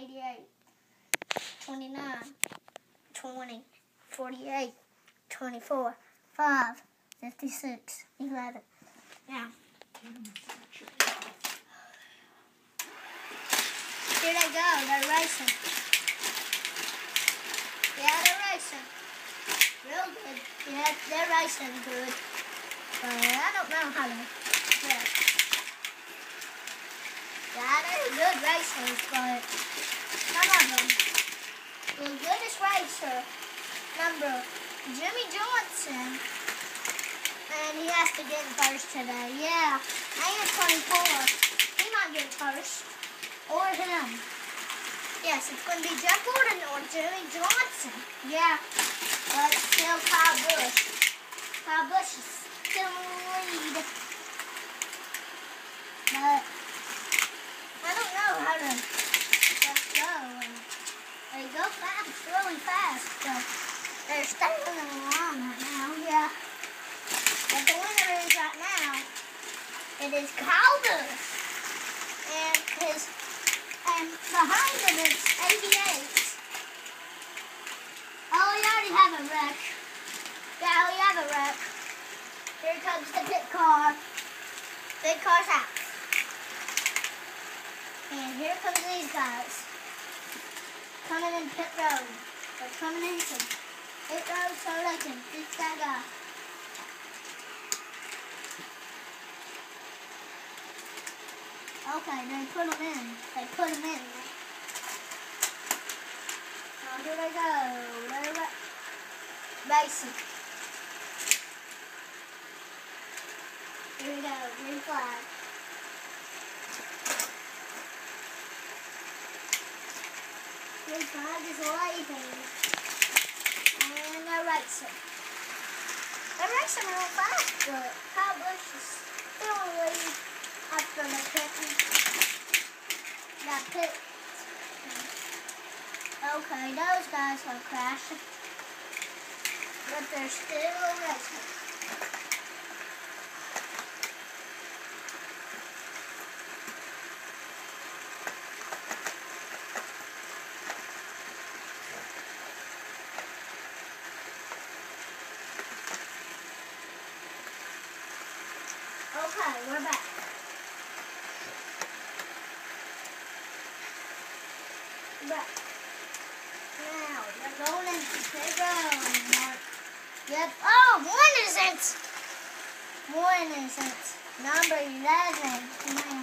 88, 29, 20, 48, 24, 5, 56, 11. Now, here they go. They're racing. Yeah, they're racing. Real good. Yeah, they're racing good. But I don't know how to. Yeah. Yeah, they're good racers, but some of them. The goodest racer, number Jimmie Johnson, and he has to get first today. Yeah, and 24. He might get first. Or him. Yes, it's going to be Jeff Gordon or Jimmie Johnson. Yeah, but still Kyle Busch. Kyle Busch is still in the lead. But I don't know how to just go. They go fast, really fast, but they're staying in the line right now. Yeah. But the winner is right now, it is Kyle Busch. And behind him it's 88. Oh, we already have a wreck. Yeah, we have a wreck. Here comes the pit car. Pit car's out. And here comes these guys. Coming in pit road. They're coming into pit road so they can fix that guy. Okay, they put them in. They put them in. Now here they go. They're racing. Here we go. Green flag. Green flag is waving. And they're racing. They're racing real fast, but Kyle Busch is still in the lead. After the pit. Okay, those guys are crashing, but they're still racing. Okay, we're back. But now they're going into pit road, Mark. Yep. Oh, one isn't. Number 11. Man.